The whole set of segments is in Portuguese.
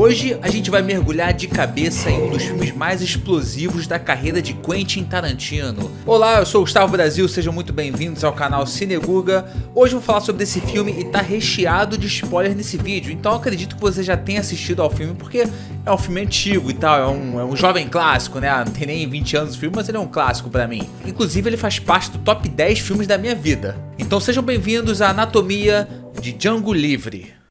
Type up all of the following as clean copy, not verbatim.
Hoje a gente vai mergulhar de cabeça em um dos filmes mais explosivos da carreira de Quentin Tarantino. Olá, eu sou o Gustavo Brasil, sejam muito bem-vindos ao canal Cineguga. Hoje eu vou falar sobre esse filme e tá recheado de spoilers nesse vídeo, então eu acredito que você já tenha assistido ao filme porque é um filme antigo e tal, é um jovem clássico, né? Não tem nem 20 anos o filme, mas ele é um clássico pra mim. Inclusive ele faz parte do top 10 filmes da minha vida. Então sejam bem-vindos à Anatomia de Django Livre.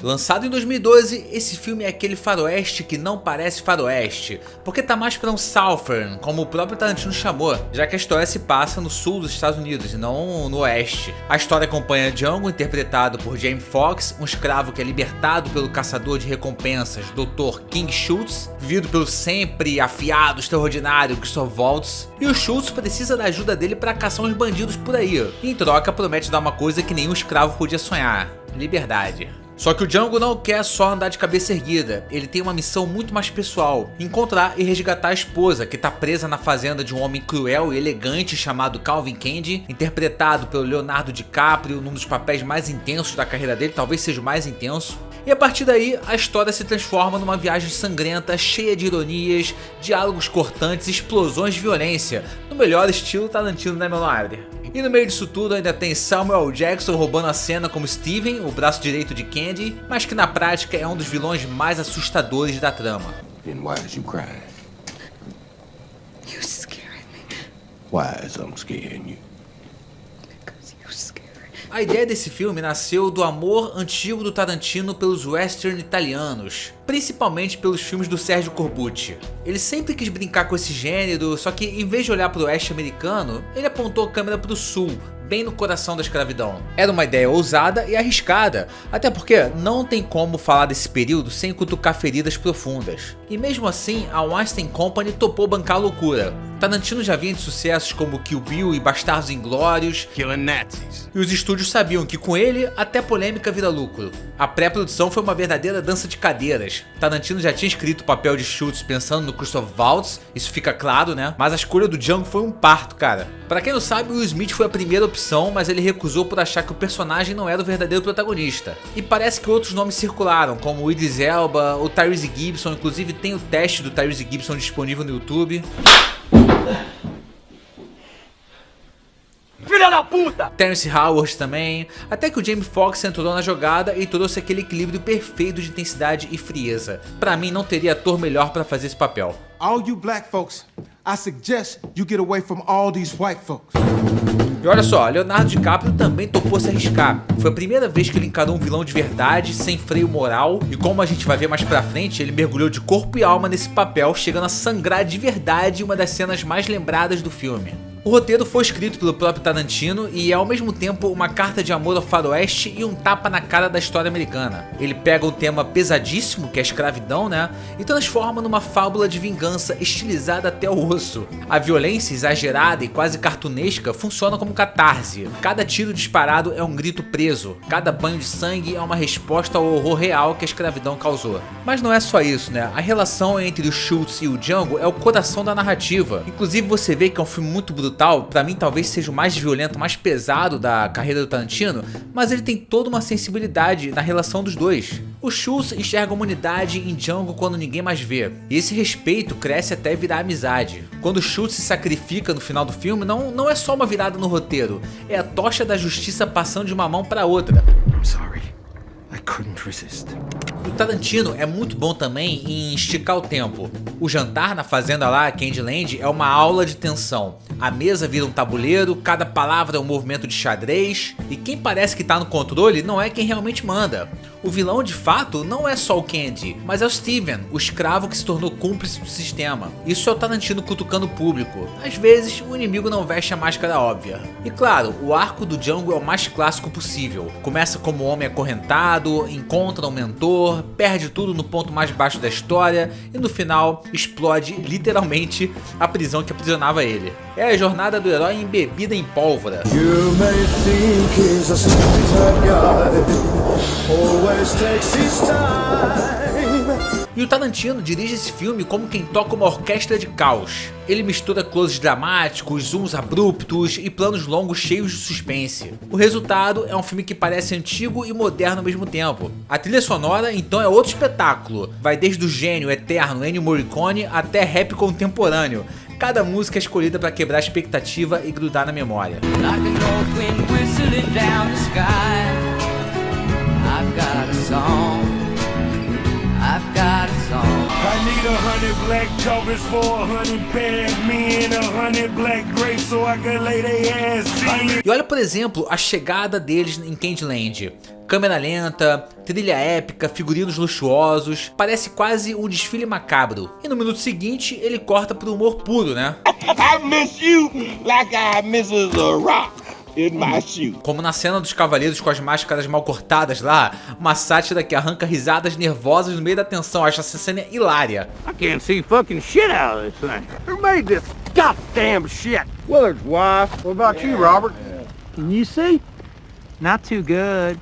Lançado em 2012, esse filme é aquele faroeste que não parece faroeste, porque tá mais pra um southern, como o próprio Tarantino chamou, já que a história se passa no sul dos Estados Unidos e não no oeste. A história acompanha Django, interpretado por Jamie Foxx, um escravo que é libertado pelo caçador de recompensas Dr. King Schultz, vivido pelo sempre afiado, extraordinário Christoph Waltz, e o Schultz precisa da ajuda dele pra caçar uns bandidos por aí, e em troca promete dar uma coisa que nenhum escravo podia sonhar: liberdade. Só que o Django não quer só andar de cabeça erguida, ele tem uma missão muito mais pessoal: encontrar e resgatar a esposa, que tá presa na fazenda de um homem cruel e elegante chamado Calvin Candie, interpretado pelo Leonardo DiCaprio num dos papéis mais intensos da carreira dele, talvez seja o mais intenso. E a partir daí, a história se transforma numa viagem sangrenta, cheia de ironias, diálogos cortantes, explosões de violência, no melhor estilo Tarantino, né, meu nobre? E no meio disso tudo ainda tem Samuel Jackson roubando a cena como Steven, o braço direito de Candie, mas que na prática é um dos vilões mais assustadores da trama. And why is you crying? You scared me. Why is I'm scaring you? Because you scared. A ideia desse filme nasceu do amor antigo do Tarantino pelos western italianos, principalmente pelos filmes do Sergio Corbucci. Ele sempre quis brincar com esse gênero, só que em vez de olhar para o oeste americano, ele apontou a câmera para o sul, bem no coração da escravidão. Era uma ideia ousada e arriscada, até porque não tem como falar desse período sem cutucar feridas profundas. E mesmo assim, a Weinstein Company topou bancar a loucura. Tarantino já vinha de sucessos como Kill Bill e Bastardos Inglórios, Killing Nazis. e os estúdios sabiam que com ele até polêmica vira lucro. A pré-produção foi uma verdadeira dança de cadeiras. Tarantino já tinha escrito o papel de Schultz pensando no Christoph Waltz, isso fica claro, né? Mas a escolha do Django foi um parto, cara. Pra quem não sabe, o Will Smith foi a primeira opção, mas ele recusou por achar que o personagem não era o verdadeiro protagonista. E parece que outros nomes circularam, como o Idris Elba, o Tyrese Gibson, inclusive tem o teste do Tyrese Gibson disponível no YouTube. Filha da puta! Terrence Howard também, até que o Jamie Foxx entrou na jogada e trouxe aquele equilíbrio perfeito de intensidade e frieza. Pra mim não teria ator melhor pra fazer esse papel. All you black folks, I suggest you get away from all these white folks. E olha só, Leonardo DiCaprio também topou se arriscar. Foi a primeira vez que ele encarou um vilão de verdade, sem freio moral, e como a gente vai ver mais pra frente, ele mergulhou de corpo e alma nesse papel, chegando a sangrar de verdade em uma das cenas mais lembradas do filme. O roteiro foi escrito pelo próprio Tarantino e é ao mesmo tempo uma carta de amor ao faroeste e um tapa na cara da história americana. Ele pega um tema pesadíssimo, que é a escravidão, né, e transforma numa fábula de vingança estilizada até o osso. A violência exagerada e quase cartunesca funciona como catarse. Cada tiro disparado é um grito preso, cada banho de sangue é uma resposta ao horror real que a escravidão causou. Mas não é só isso, né, a relação entre o Schultz e o Django é o coração da narrativa. Inclusive você vê que é um filme muito brutal. Pra mim talvez seja o mais violento, mais pesado da carreira do Tarantino, mas ele tem toda uma sensibilidade na relação dos dois. O Schultz enxerga a humanidade em Django quando ninguém mais vê, e esse respeito cresce até virar amizade. Quando o Schultz se sacrifica no final do filme, não é só uma virada no roteiro, é a tocha da justiça passando de uma mão pra outra. I'm sorry. I couldn't resist. O Tarantino é muito bom também em esticar o tempo. O jantar na fazenda lá, Candyland, é uma aula de tensão. A mesa vira um tabuleiro, cada palavra é um movimento de xadrez, e quem parece que tá no controle não é quem realmente manda. O vilão de fato não é só o Candie, mas é o Steven, o escravo que se tornou cúmplice do sistema. Isso é o Tarantino cutucando o público. Às vezes o inimigo não veste a máscara óbvia. E claro, o arco do Django é o mais clássico possível. Começa como homem acorrentado, encontra um mentor, perde tudo no ponto mais baixo da história e no final explode literalmente a prisão que aprisionava ele. É a jornada do herói embebida em pólvora. You may think he's a sweeter guy, always takes his time. E o Tarantino dirige esse filme como quem toca uma orquestra de caos. Ele mistura closes dramáticos, zooms abruptos e planos longos cheios de suspense. O resultado é um filme que parece antigo e moderno ao mesmo tempo. A trilha sonora então é outro espetáculo. Vai desde o gênio eterno Ennio Morricone até rap contemporâneo. Cada música é escolhida para quebrar a expectativa e grudar na memória. I need 100 black jokers for 100 bad men, 100 black grapes so I can lay their ass in. E olha, por exemplo, a chegada deles em Candyland. Câmera lenta, trilha épica, figurinos luxuosos, parece quase um desfile macabro. E no minuto seguinte, ele corta pro humor puro, né? I miss you like I misses a rock in my shoe. Como na cena dos cavaleiros com as máscaras mal cortadas lá, uma sátira que arranca risadas nervosas no meio da tensão. Acho essa cena hilária. I can't see fucking shit out of this thing. Who made this goddamn shit? Willard's wife. What about you, Robert? Can you see? Not too good.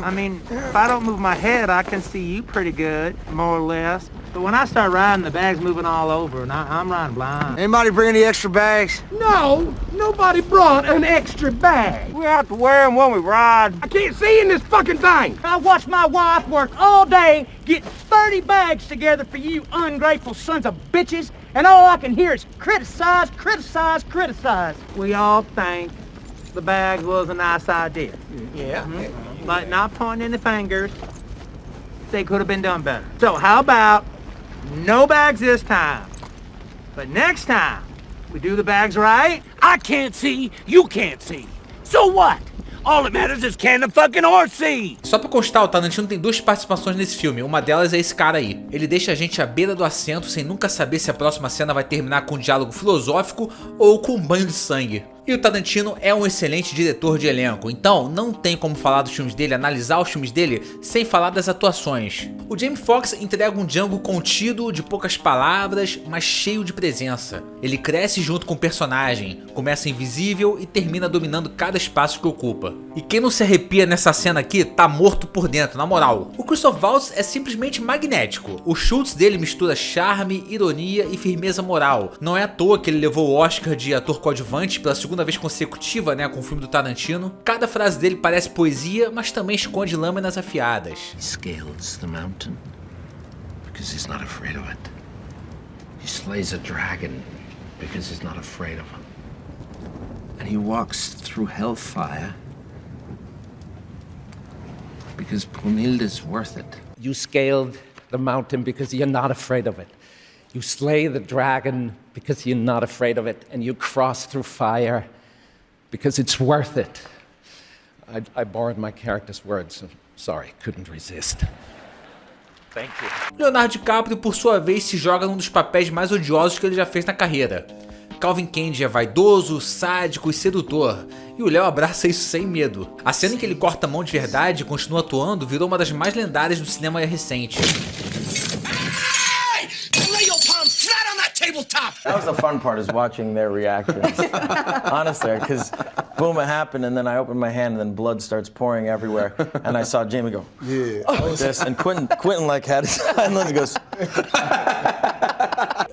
I mean, if I don't move my head, I can see you pretty good, more or less. But when I start riding, the bag's moving all over, and I'm riding blind. Anybody bring any extra bags? No, nobody brought an extra bag. We have to wear them when we ride. I can't see in this fucking thing. I watched my wife work all day getting 30 bags together for you ungrateful sons of bitches, and all I can hear is criticize, criticize, criticize. We all think the bag was a nice idea. Yeah. But not pointing any fingers. They could have been done better. So how about no bags this time? But next time, we do the bags right. I can't see, you can't see. So what? All that matters is can the fucking horse see? Só pra constar, o Tarantino tem duas participações nesse filme. Uma delas é esse cara aí. Ele deixa a gente à beira do assento sem nunca saber se a próxima cena vai terminar com um diálogo filosófico ou com um banho de sangue. E o Tarantino é um excelente diretor de elenco, então não tem como falar dos filmes dele, analisar os filmes dele, sem falar das atuações. O Jamie Foxx entrega um Django contido, de poucas palavras, mas cheio de presença. Ele cresce junto com o personagem, começa invisível e termina dominando cada espaço que ocupa. E quem não se arrepia nessa cena aqui, tá morto por dentro, na moral. O Christoph Waltz é simplesmente magnético. O Schultz dele mistura charme, ironia e firmeza moral. Não é à toa que ele levou o Oscar de ator coadjuvante pela segunda vez consecutiva, né, com o filme do Tarantino. Cada frase dele parece poesia, mas também esconde lâminas afiadas. He scales the mountain because he's not afraid of it. He slays a dragon because he's not afraid of him. And he walks through hellfire because Brunhilde's worth it. You scaled the mountain because you're not afraid of it. You slay the dragon because you're not afraid of it. And you cross through fire because it's worth it. I borrowed my character's words. Sorry, couldn't resist. Thank you. Leonardo DiCaprio, por sua vez, se joga num dos papéis mais odiosos que ele já fez na carreira. Calvin Candy é vaidoso, sádico e sedutor, e o Léo abraça isso sem medo. A cena em que ele corta a mão de verdade e continua atuando virou uma das mais lendárias do cinema recente. That was the fun part, is watching their reactions. Honestly, because boom, it happened, and then I opened my hand, and then blood starts pouring everywhere, and I saw Jamie go, yeah, like this, and Quentin like had his hand, and he goes.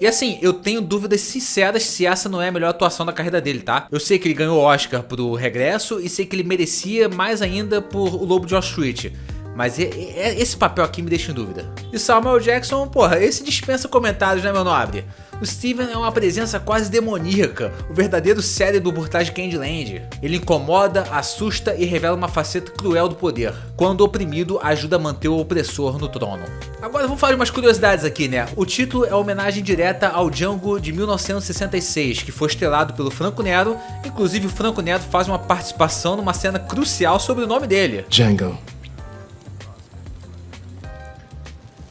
E assim, eu tenho dúvidas sinceras se essa não é a melhor atuação da carreira dele, tá? Eu sei que ele ganhou o Oscar pro Regresso e sei que ele merecia mais ainda por O Lobo de Wall Street. Mas esse papel aqui me deixa em dúvida. E Samuel Jackson, porra, esse dispensa comentários, né, meu nobre? O Steven é uma presença quase demoníaca, o verdadeiro cérebro por trás de Candyland. Ele incomoda, assusta e revela uma faceta cruel do poder, quando o oprimido ajuda a manter o opressor no trono. Agora vamos falar de umas curiosidades aqui, né? O título é uma homenagem direta ao Django de 1966, que foi estrelado pelo Franco Nero. Inclusive o Franco Nero faz uma participação numa cena crucial sobre o nome dele. Django.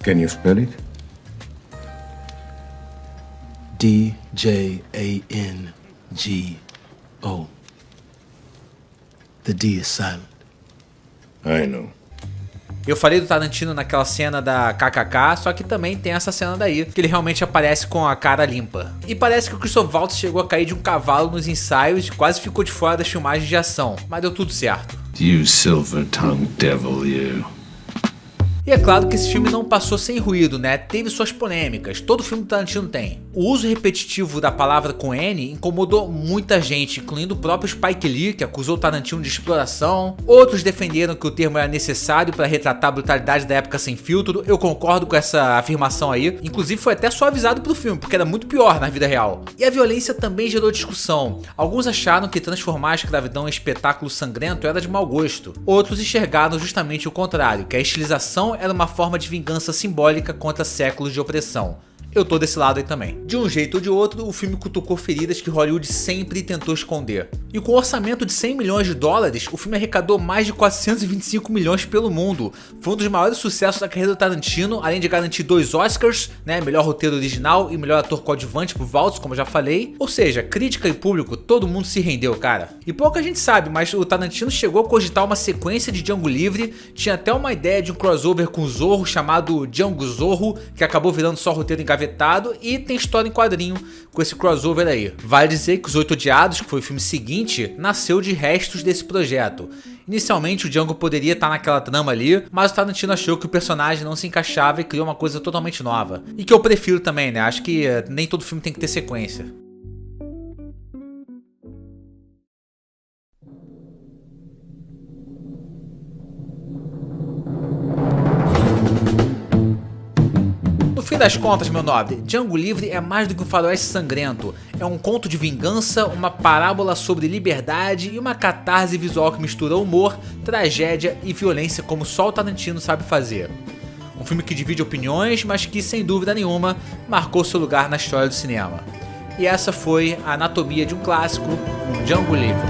Can you spell it? D-J-A-N-G-O. The D is silent. I know. Eu falei do Tarantino naquela cena da KKK, só que também tem essa cena daí, que ele realmente aparece com a cara limpa. E parece que o Christoph Waltz chegou a cair de um cavalo nos ensaios e quase ficou de fora das filmagens de ação, mas deu tudo certo. You silver-tongued devil, you. E é claro que esse filme não passou sem ruído, né? Teve suas polêmicas, todo filme do Tarantino tem. O uso repetitivo da palavra com N incomodou muita gente, incluindo o próprio Spike Lee, que acusou o Tarantino de exploração. Outros defenderam que o termo era necessário para retratar a brutalidade da época sem filtro. Eu concordo com essa afirmação aí. Inclusive foi até suavizado pro filme, porque era muito pior na vida real. E a violência também gerou discussão. Alguns acharam que transformar a escravidão em espetáculo sangrento era de mau gosto. Outros enxergaram justamente o contrário, que a estilização era uma forma de vingança simbólica contra séculos de opressão. Eu tô desse lado aí também. De um jeito ou de outro, o filme cutucou feridas que Hollywood sempre tentou esconder. E com um orçamento de 100 milhões de dólares, o filme arrecadou mais de 425 milhões pelo mundo. Foi um dos maiores sucessos da carreira do Tarantino, além de garantir 2 Oscars, né, melhor roteiro original e melhor ator coadjuvante pro Waltz, como eu já falei. Ou seja, crítica e público, todo mundo se rendeu, cara. E pouca gente sabe, mas o Tarantino chegou a cogitar uma sequência de Django Livre, tinha até uma ideia de um crossover com Zorro chamado Django Zorro, que acabou virando só roteiro engavetado, e tem história em quadrinho com esse crossover aí. Vale dizer que Os Oito Odiados, que foi o filme seguinte, nasceu de restos desse projeto. Inicialmente o Django poderia estar naquela trama ali, mas o Tarantino achou que o personagem não se encaixava e criou uma coisa totalmente nova. E que eu prefiro também, né? Acho que nem todo filme tem que ter sequência. No fim das contas, meu nobre, Django Livre é mais do que um faroeste sangrento. É um conto de vingança, uma parábola sobre liberdade e uma catarse visual que mistura humor, tragédia e violência como só o Tarantino sabe fazer. Um filme que divide opiniões, mas que, sem dúvida nenhuma, marcou seu lugar na história do cinema. E essa foi a anatomia de um clássico, um Django Livre.